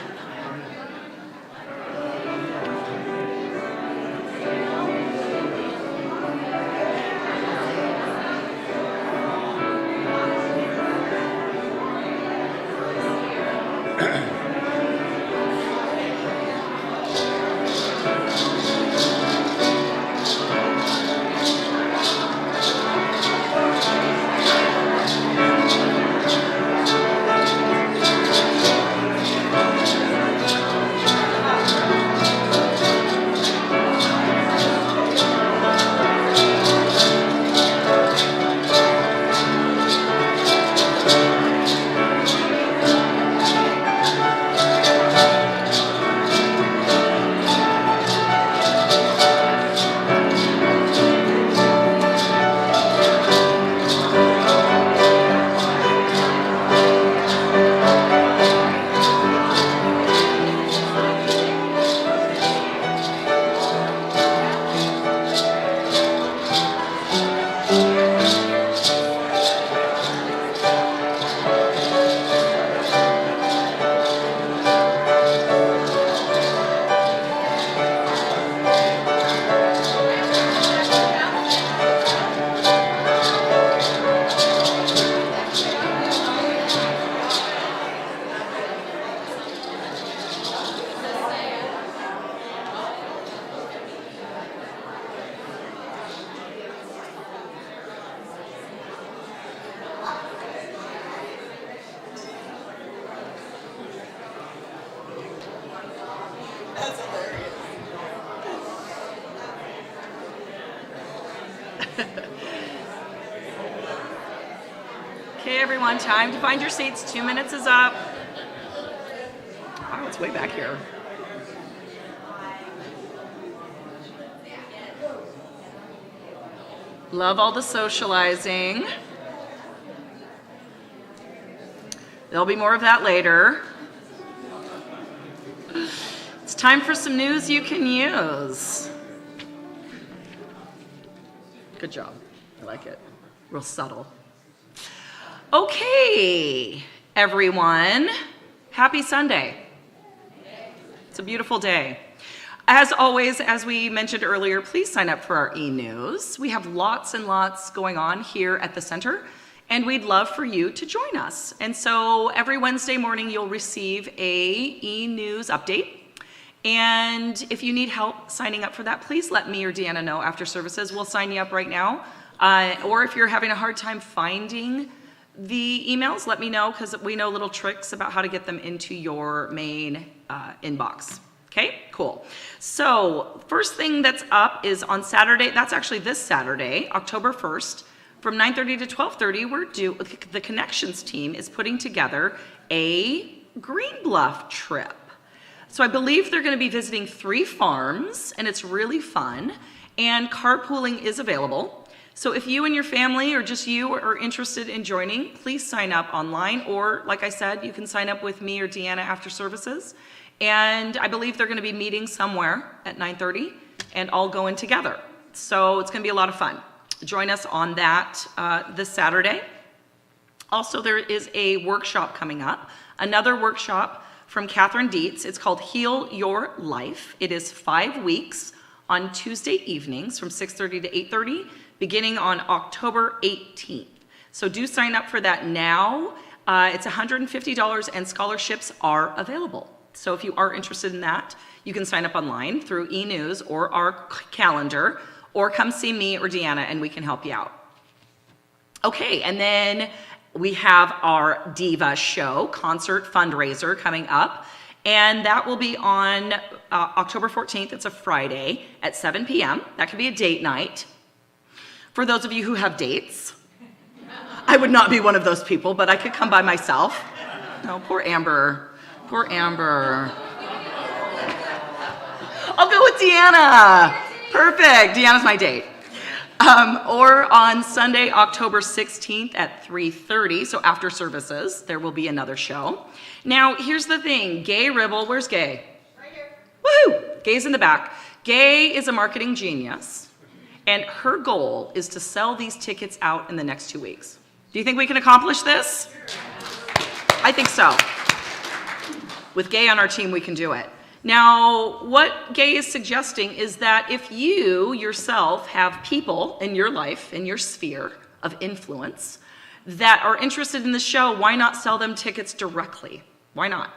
D: Okay, everyone, time to find your seats. 2 minutes is up. Wow, it's way back here. Love all the socializing. There'll be more of that later. It's time for some news you can use. Good job. I like it. real subtle. Okay, everyone, happy Sunday. It's a beautiful day. As always, as we mentioned earlier, please sign up for our e-news. We have lots and lots going on here at the center, and we'd love for you to join us. And so every Wednesday morning, you'll receive a e-news update. And if you need help signing up for that, please let me or Deanna know after services. We'll sign you up right now. Or if you're having a hard time finding the emails, let me know, because we know little tricks about how to get them into your main inbox. Okay, cool. So first thing that's up is on Saturday. That's actually this Saturday, October 1st, from 9:30 to 12:30. The Connections team is putting together a Green Bluff trip. So I believe they're going to be visiting 3 farms, and it's really fun, and carpooling is available. So if you and your family or just you are interested in joining, please sign up online, or like I said, you can sign up with me or Deanna after services. And I believe they're going to be meeting somewhere at 9:30 and all going together. So it's going to be a lot of fun. Join us on that this Saturday. Also, there is a workshop coming up, another workshop from Catherine Dietz. It's called Heal Your Life. It is 5 weeks on Tuesday evenings from 6:30 to 8:30, beginning on October 18th. So do sign up for that now. It's $150 and scholarships are available. So if you are interested in that, you can sign up online through e-news or our calendar, or come see me or Deanna and we can help you out. Okay, and then we have our Diva Show concert fundraiser coming up, and that will be on October 14th. It's a Friday at 7 p.m. That could be a date night. For those of you who have dates, I would not be one of those people, but I could come by myself. Oh, poor Amber. Poor Amber. I'll go with Deanna. Perfect. Deanna's my date. Or on Sunday, October 16th at 3:30, so after services, there will be another show. Now, here's the thing. Gay Ribble, where's Gay?
A: Right here.
D: Woohoo! Gay's in the back. Gay is a marketing genius, and her goal is to sell these tickets out in the next 2 weeks. Do you think we can accomplish this? I think so. With Gay on our team, we can do it. Now, what Gay is suggesting is that if you yourself have people in your life, in your sphere of influence, that are interested in the show, why not sell them tickets directly? Why not?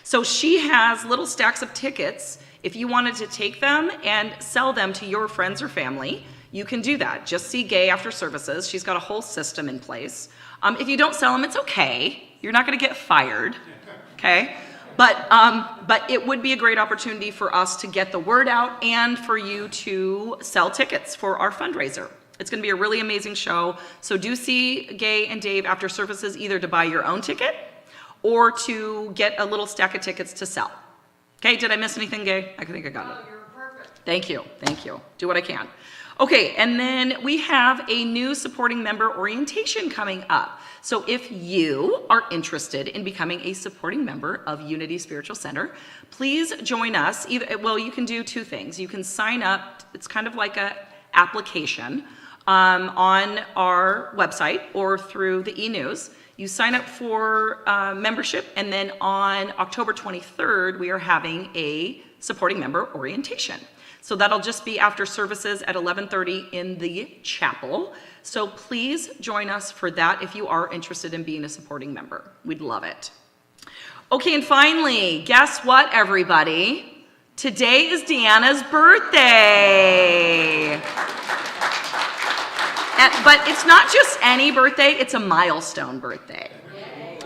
D: So she has little stacks of tickets. If you wanted to take them and sell them to your friends or family, you can do that. Just see Gay after services. She's got a whole system in place. If you don't sell them, it's okay. You're not going to get fired, okay? But it would be a great opportunity for us to get the word out and for you to sell tickets for our fundraiser. It's going to be a really amazing show. So do see Gay and Dave after services, either to buy your own ticket or to get a little stack of tickets to sell. Okay, did I miss anything, Gay? I think I got it.
A: Oh, you're perfect.
D: Thank you. Thank you. Do what I can. Okay, and then we have a new supporting member orientation coming up. So if you are interested in becoming a supporting member of Unity Spiritual Center, please join us. Well, you can do 2 things. You can sign up. It's kind of like a application on our website or through the e-news. You sign up for membership, and then on October 23rd, we are having a supporting member orientation. So that'll just be after services at 11:30 in the chapel. So please join us for that if you are interested in being a supporting member. We'd love it. Okay, and finally, guess what, everybody? Today is Deanna's birthday. But it's not just any birthday, it's a milestone birthday.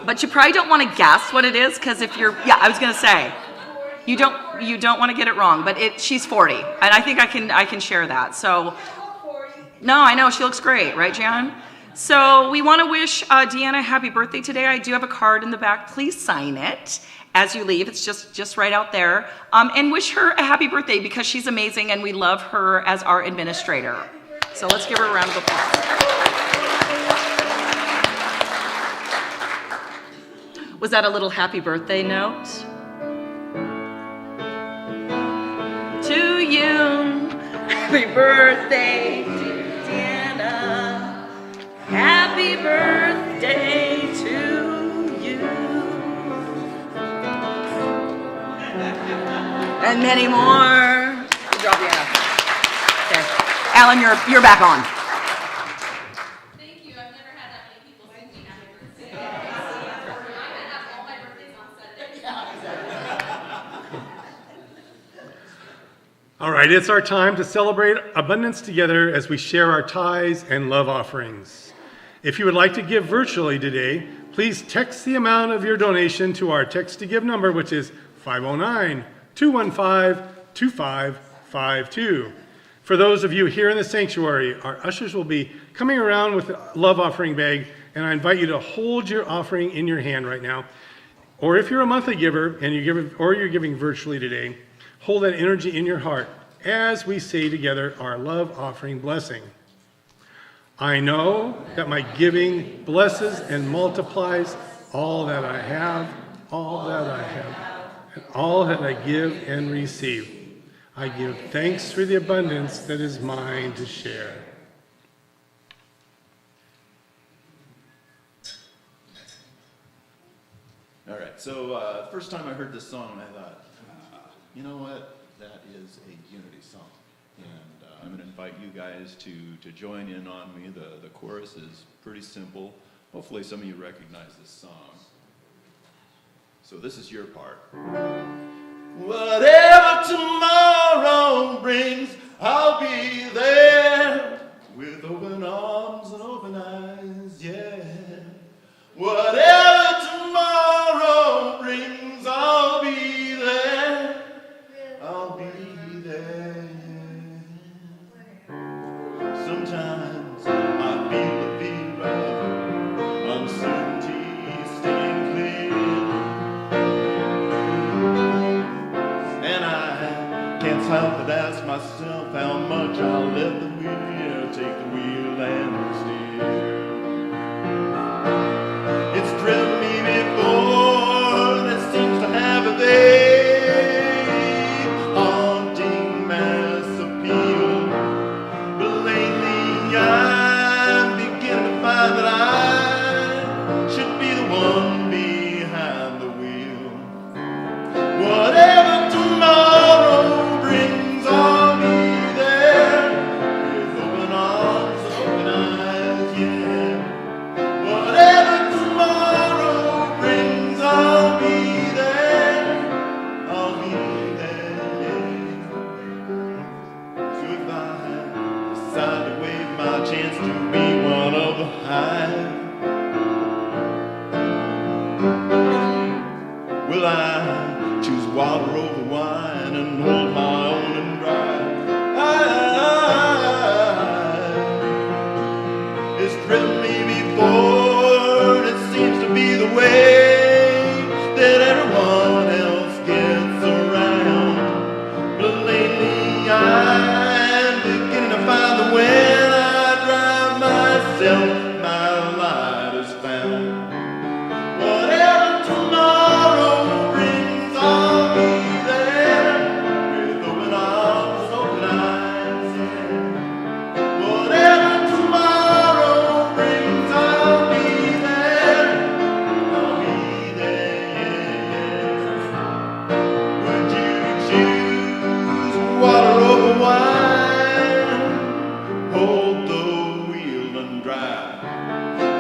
D: But you probably don't want to guess what it is, because if you're, I was going to say, you don't want to get it wrong, but she's 40, and I think I can share that. So, no, I know, she looks great, right, Jan? So we want to wish Deanna a happy birthday today. I do have a card in the back. Please sign it as you leave. It's just right out there. And wish her a happy birthday, because she's amazing and we love her as our administrator. So let's give her a round of applause. Was that a little happy birthday note? To you, happy birthday, dear Deanna. Happy birthday to you. And many more. Good job, Deanna. Okay. Alan, you're back on.
E: Thank you. I've never had that many people sing me happy birthday. I'm gonna have all my birthdays on Sunday.
C: All right, it's our time to celebrate abundance together as we share our tithes and love offerings. If you would like to give virtually today, please text the amount of your donation to our text to give number, which is 509-215-2552. For those of you here in the sanctuary, our ushers will be coming around with a love offering bag, and I invite you to hold your offering in your hand right now. Or if you're a monthly giver and you're giving virtually today, hold that energy in your heart as we say together our love offering blessing. I know that my giving blesses and multiplies all that I have, and all that I give and receive. I give thanks for the abundance that is mine to share.
F: All right, so first time I heard this song, I thought, you know what? That is a unity song. And I'm going to invite you guys to join in on me. The chorus is pretty simple. Hopefully some of you recognize this song. So this is your part. Whatever tomorrow brings, I'll be there with open arms and open eyes, yeah. Whatever tomorrow brings, I'll be there. I'll be there. Sometimes I feel the fear of uncertainty staying clear, and I can't help but ask myself how much I'll let the wheel take the wheel and steer. It's driven me before, and it seems to have a haunting mass appeal. But lately I'm beginning to find that I should be the one behind the wheel. Whatever tomorrow brings, I'll be there with open arms and open eyes, yeah. Whatever tomorrow brings, I'll be there. I'll be there. So if I decide to wave my chance to be one of the hive, will I choose water over wine and hold my own and drive? It's driven me before, and it seems to be the way that everyone else gets around. But lately I'm beginning to find that when I drive myself, my light is found. Whatever tomorrow brings, I'll be there with open arms and open eyes, yeah. Whatever tomorrow brings, I'll be there. I'll be there, yeah. Would you choose water over wine? Hold the wheel and drive.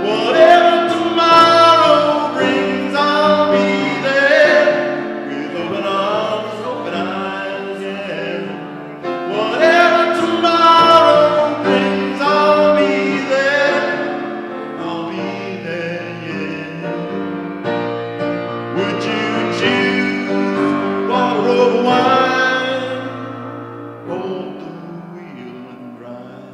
F: Whatever tomorrow brings, I'll be there with open arms and open eyes, yeah. Whatever tomorrow brings, I'll be there. I'll be there, yeah. Would you choose water over wine? Hold the wheel and drive.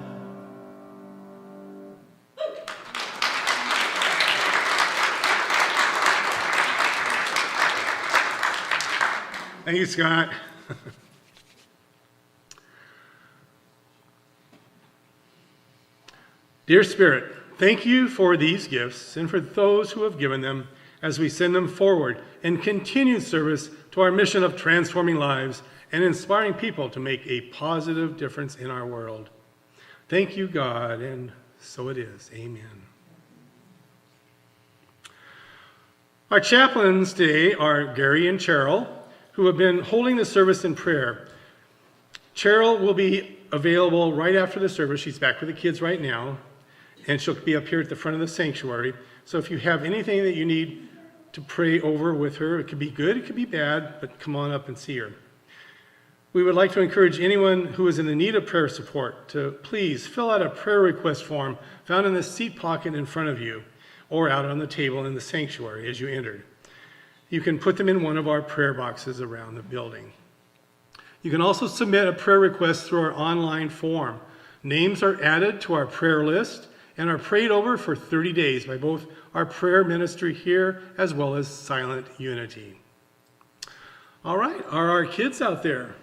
C: Thank you, Scott. Dear Spirit, thank you for these gifts and for those who have given them as we send them forward in continued service to our mission of transforming lives and inspiring people to make a positive difference in our world. Thank you, God, and So it is. Amen. Our chaplains today are Gary and Cheryl, who have been holding the service in prayer. Cheryl will be available right after the service. She's back with the kids right now, and she'll be up here at the front of the sanctuary. So if you have anything that you need to pray over with her, it could be good, it could be bad, but come on up and see her. We would like to encourage anyone who is in the need of prayer support to please fill out a prayer request form found in the seat pocket in front of you or out on the table in the sanctuary as you entered. You can put them in one of our prayer boxes around the building. You can also submit a prayer request through our online form. Names are added to our prayer list and are prayed over for 30 days by both our prayer ministry here as well as Silent Unity. All right, are our kids out there?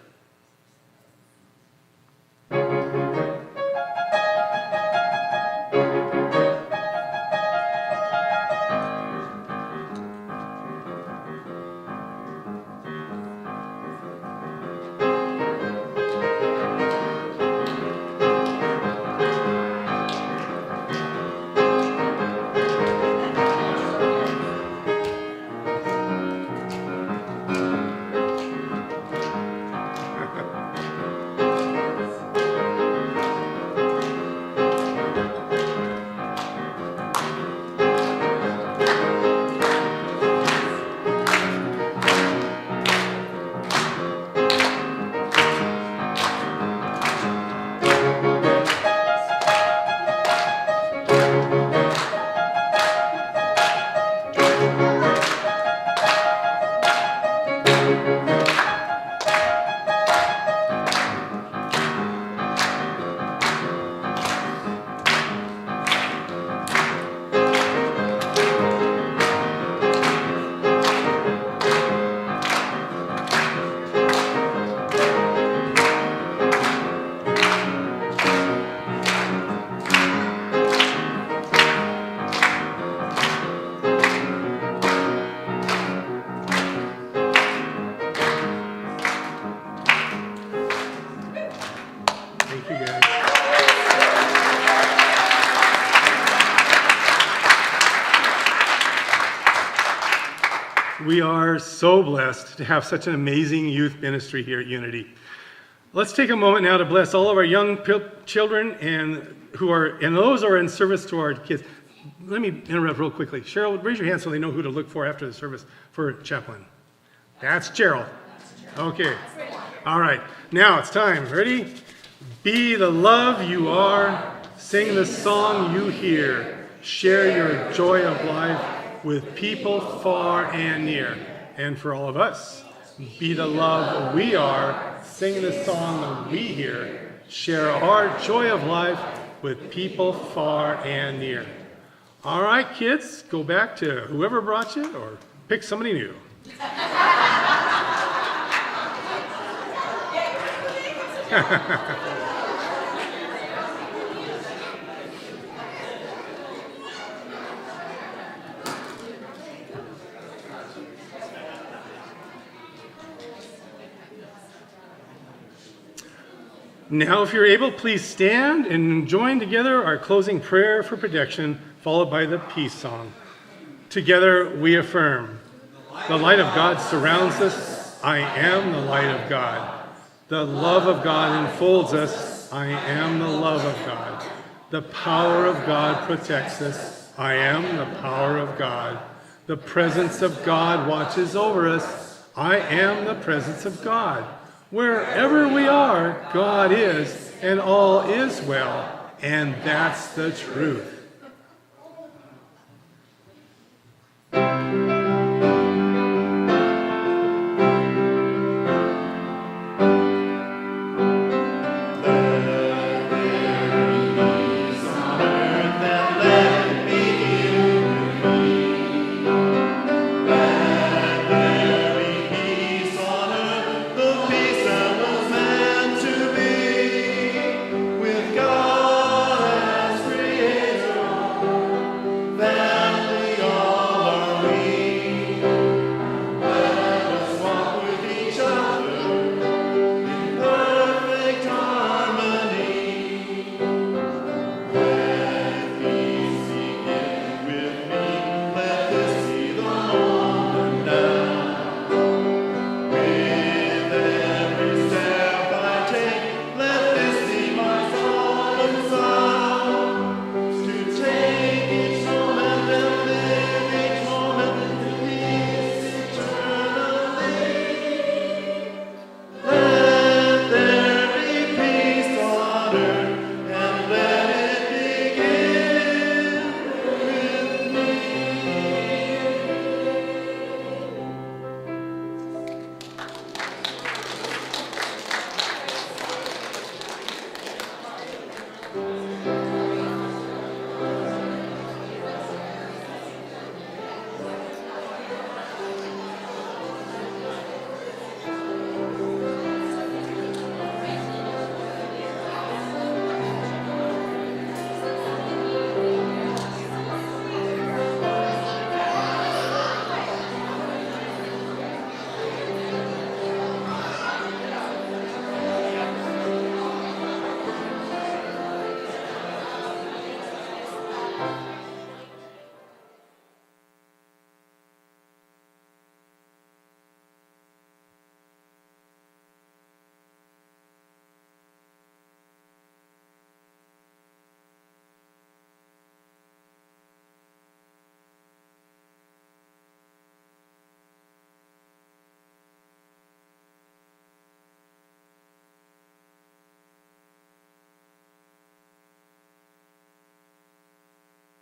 C: Thank you, guys. We are so blessed to have such an amazing youth ministry here at Unity. Let's take a moment now to bless all of our young children and those who are in service to our kids. Let me interrupt real quickly. Cheryl, raise your hand so they know who to look for after the service for chaplain. That's Cheryl. Okay. All right. Now it's time. Ready? Be the love you are. Sing the song you hear. Share your joy of life with people far and near. And for all of us, be the love we are. Sing the song that we hear. Share our joy of life with people far and near. All right, kids, go back to whoever brought you or pick somebody new. Now, if you're able, please stand and join together our closing prayer for protection, followed by the peace song. Together we affirm, the light of God surrounds us. I am the light of God. The love of God enfolds us. I am the love of God. The power of God protects us. I am the power of God. The presence of God watches over us. I am the presence of God. Wherever we are, God is, and all is well. And that's the truth.